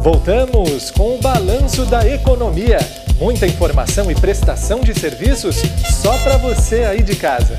Voltamos com o Balanço da Economia. Muita informação e prestação de serviços só para você aí de casa.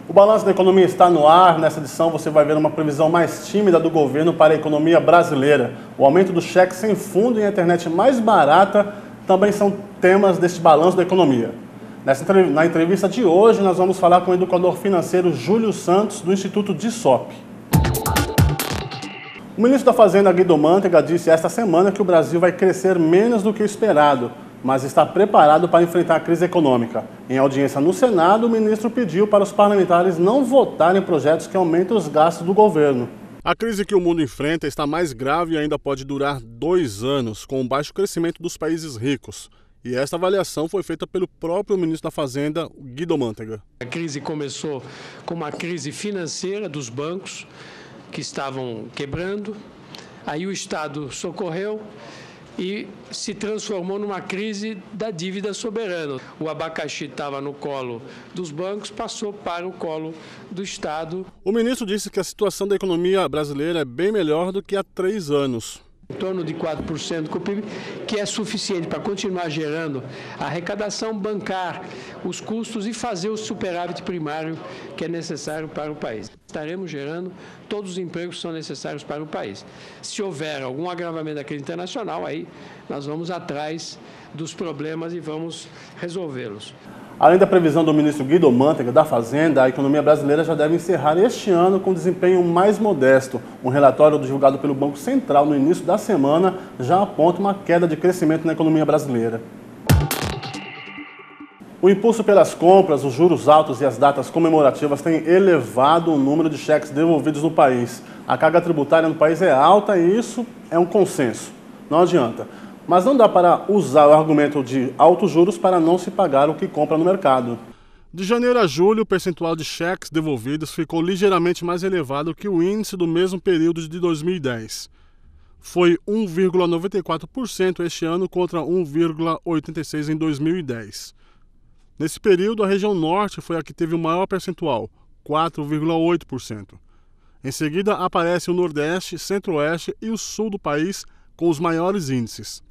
O Balanço da Economia está no ar. Nessa edição você vai ver uma previsão mais tímida do governo para a economia brasileira. O aumento do cheque sem fundo e a internet mais barata também são temas deste Balanço da Economia. Na entrevista de hoje, nós vamos falar com o educador financeiro Júlio Santos, do Instituto DISSOP. O ministro da Fazenda, Guido Mantega, disse esta semana que o Brasil vai crescer menos do que o esperado, mas está preparado para enfrentar a crise econômica. Em audiência no Senado, o ministro pediu para os parlamentares não votarem projetos que aumentem os gastos do governo. A crise que o mundo enfrenta está mais grave e ainda pode durar 2 anos, com o baixo crescimento dos países ricos. E esta avaliação foi feita pelo próprio ministro da Fazenda, Guido Mantega. A crise começou com uma crise financeira dos bancos que estavam quebrando. Aí o Estado socorreu e se transformou numa crise da dívida soberana. O abacaxi estava no colo dos bancos, passou para o colo do Estado. O ministro disse que a situação da economia brasileira é bem melhor do que há 3 anos. Em torno de 4% do PIB, que é suficiente para continuar gerando a arrecadação, bancar os custos e fazer o superávit primário que é necessário para o país. Estaremos gerando todos os empregos que são necessários para o país. Se houver algum agravamento da crise internacional, aí nós vamos atrás dos problemas e vamos resolvê-los. Além da previsão do ministro Guido Mantega da Fazenda, a economia brasileira já deve encerrar este ano com desempenho mais modesto. Um relatório divulgado pelo Banco Central no início da semana já aponta uma queda de crescimento na economia brasileira. O impulso pelas compras, os juros altos e as datas comemorativas têm elevado o número de cheques devolvidos no país. A carga tributária no país é alta e isso é um consenso. Não adianta. Mas não dá para usar o argumento de altos juros para não se pagar o que compra no mercado. De janeiro a julho, o percentual de cheques devolvidos ficou ligeiramente mais elevado que o índice do mesmo período de 2010. Foi 1,94% este ano contra 1,86% em 2010. Nesse período, a região norte foi a que teve o maior percentual, 4,8%. Em seguida, aparece o nordeste, centro-oeste e o sul do país com os maiores índices.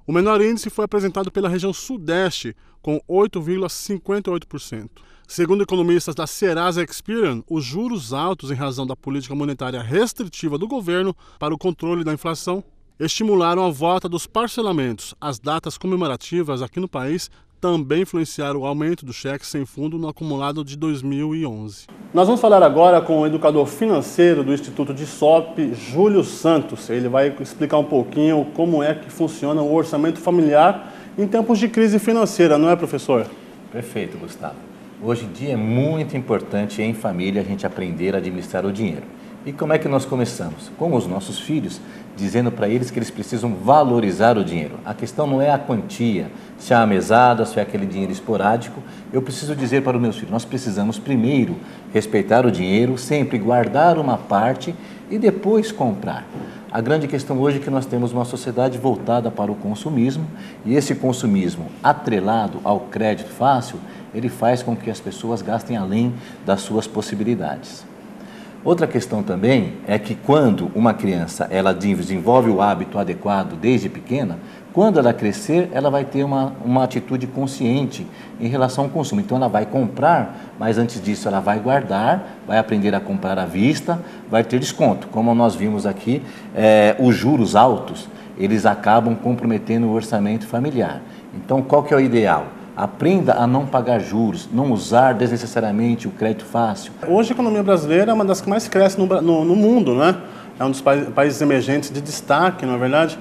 O menor índice foi apresentado pela região sudeste, com 8,58%. Segundo economistas da Serasa Experian, os juros altos em razão da política monetária restritiva do governo para o controle da inflação estimularam a volta dos parcelamentos. As datas comemorativas aqui no país também influenciaram o aumento do cheque sem fundo no acumulado de 2011. Nós vamos falar agora com o educador financeiro do Instituto DISSOP, Júlio Santos. Ele vai explicar um pouquinho como é que funciona o orçamento familiar em tempos de crise financeira, não é, professor? Perfeito, Gustavo. Hoje em dia é muito importante em família a gente aprender a administrar o dinheiro. E como é que nós começamos? Com os nossos filhos, dizendo para eles que eles precisam valorizar o dinheiro. A questão não é a quantia, se é a mesada, se é aquele dinheiro esporádico. Eu preciso dizer para os meus filhos, nós precisamos primeiro respeitar o dinheiro, sempre guardar uma parte e depois comprar. A grande questão hoje é que nós temos uma sociedade voltada para o consumismo e esse consumismo atrelado ao crédito fácil, ele faz com que as pessoas gastem além das suas possibilidades. Outra questão também é que quando uma criança ela desenvolve o hábito adequado desde pequena, quando ela crescer, ela vai ter uma atitude consciente em relação ao consumo. Então ela vai comprar, mas antes disso ela vai guardar, vai aprender a comprar à vista, vai ter desconto. Como nós vimos aqui, os juros altos, eles acabam comprometendo o orçamento familiar. Então qual que é o ideal? Aprenda a não pagar juros, não usar desnecessariamente o crédito fácil. Hoje a economia brasileira é uma das que mais cresce no mundo, né? É um dos países emergentes de destaque, não é verdade?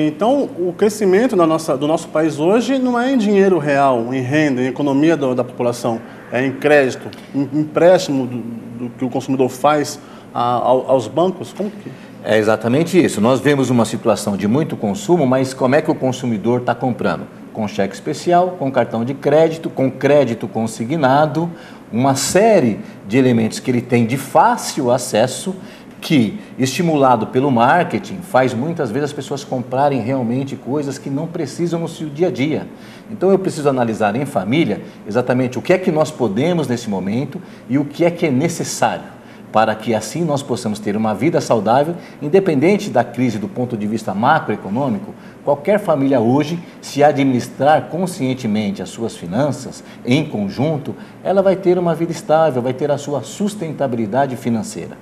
Então, o crescimento do nosso país hoje não é em dinheiro real, em renda, em economia da população, é em crédito, em empréstimo do que o consumidor faz aos bancos. Como que... É exatamente isso. Nós vemos uma situação de muito consumo, mas como é que o consumidor está comprando? Com cheque especial, com cartão de crédito, com crédito consignado, uma série de elementos que ele tem de fácil acesso que, estimulado pelo marketing, faz muitas vezes as pessoas comprarem realmente coisas que não precisam no seu dia a dia. Então eu preciso analisar em família exatamente o que é que nós podemos nesse momento e o que é necessário, para que assim nós possamos ter uma vida saudável, independente da crise do ponto de vista macroeconômico. Qualquer família hoje, se administrar conscientemente as suas finanças em conjunto, ela vai ter uma vida estável, vai ter a sua sustentabilidade financeira.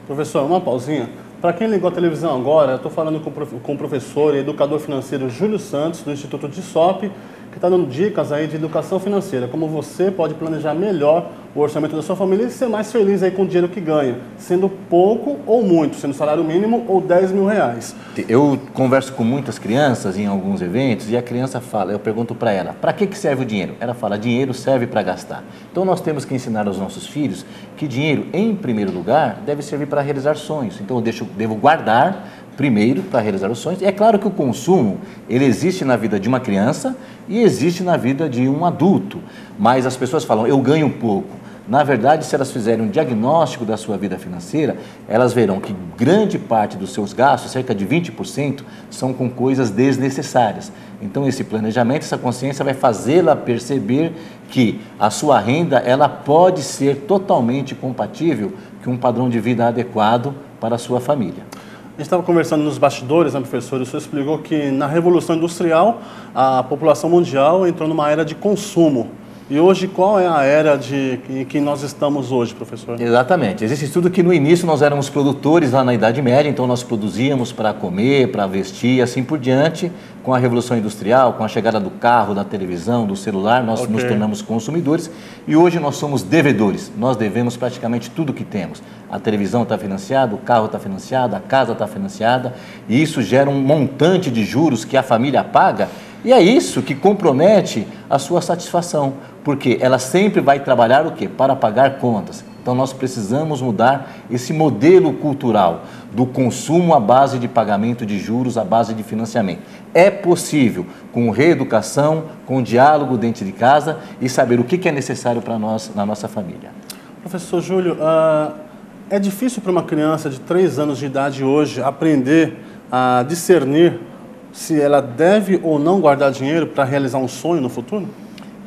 Professor, uma pausinha. Para quem ligou a televisão agora, eu estou falando com o professor e educador financeiro Júlio Santos, do Instituto DISOP, que está dando dicas aí de educação financeira, como você pode planejar melhor o orçamento da sua família e ser mais feliz aí com o dinheiro que ganha, sendo pouco ou muito, sendo salário mínimo ou 10 mil reais. Eu converso com muitas crianças em alguns eventos e a criança fala, eu pergunto para ela, para que serve o dinheiro? Ela fala, dinheiro serve para gastar. Então nós temos que ensinar aos nossos filhos que dinheiro, em primeiro lugar, deve servir para realizar sonhos. Então eu devo guardar primeiro para realizar os sonhos. E é claro que o consumo, ele existe na vida de uma criança e existe na vida de um adulto. Mas as pessoas falam, eu ganho pouco. Na verdade, se elas fizerem um diagnóstico da sua vida financeira, elas verão que grande parte dos seus gastos, cerca de 20%, são com coisas desnecessárias. Então esse planejamento, essa consciência vai fazê-la perceber que a sua renda, ela pode ser totalmente compatível com um padrão de vida adequado para a sua família. A gente estava conversando nos bastidores, né, professor? O senhor explicou que na Revolução Industrial a população mundial entrou numa era de consumo. E hoje, qual é a era em que nós estamos hoje, professor? Exatamente. Existe estudo que no início nós éramos produtores lá na Idade Média, então nós produzíamos para comer, para vestir e assim por diante. Com a Revolução Industrial, com a chegada do carro, da televisão, do celular, nós nos tornamos consumidores e hoje nós somos devedores. Nós devemos praticamente tudo que temos. A televisão está financiada, o carro está financiado, a casa está financiada e isso gera um montante de juros que a família paga. E é isso que compromete a sua satisfação, porque ela sempre vai trabalhar o quê? Para pagar contas. Então nós precisamos mudar esse modelo cultural do consumo à base de pagamento de juros, à base de financiamento. É possível, com reeducação, com diálogo dentro de casa e saber o que é necessário para nós na nossa família. Professor Júlio, é difícil para uma criança de 3 anos de idade hoje aprender a discernir se ela deve ou não guardar dinheiro para realizar um sonho no futuro?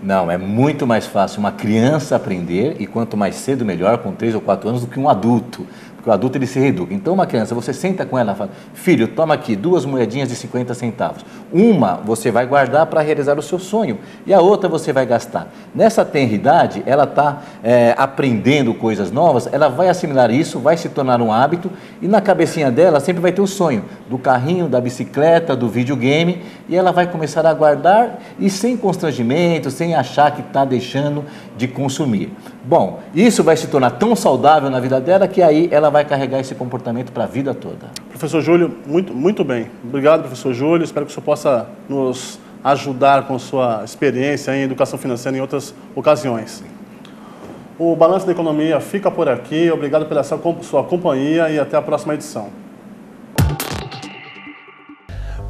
Não, é muito mais fácil uma criança aprender, e quanto mais cedo melhor, com 3 ou 4 anos, do que um adulto. Porque o adulto ele se reeduca. Então uma criança, você senta com ela e fala, filho, toma aqui 2 moedinhas de 50 centavos. Uma você vai guardar para realizar o seu sonho e a outra você vai gastar. Nessa tenridade, ela está aprendendo coisas novas, ela vai assimilar isso, vai se tornar um hábito e na cabecinha dela sempre vai ter o sonho do carrinho, da bicicleta, do videogame e ela vai começar a guardar e sem constrangimento, sem achar que está deixando de consumir. Bom, isso vai se tornar tão saudável na vida dela que aí ela vai carregar esse comportamento para a vida toda. Professor Júlio, muito bem. Obrigado, professor Júlio. Espero que o senhor possa nos ajudar com sua experiência em educação financeira em outras ocasiões. O Balanço da Economia fica por aqui. Obrigado pela sua companhia e até a próxima edição.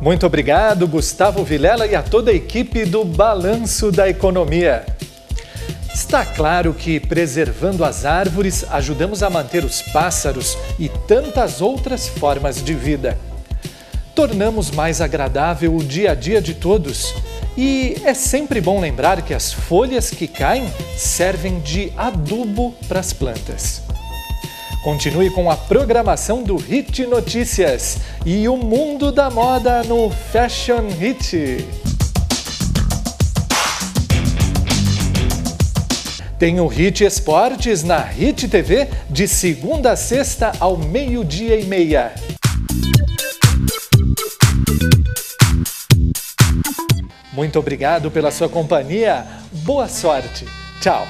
Muito obrigado, Gustavo Vilela e a toda a equipe do Balanço da Economia. Está claro que, preservando as árvores, ajudamos a manter os pássaros e tantas outras formas de vida. Tornamos mais agradável o dia a dia de todos. E é sempre bom lembrar que as folhas que caem servem de adubo para as plantas. Continue com a programação do Hit Notícias e o mundo da moda no Fashion Hit. Tem o Hit Esportes na Hit TV de segunda a sexta ao 12:30. Muito obrigado pela sua companhia. Boa sorte. Tchau.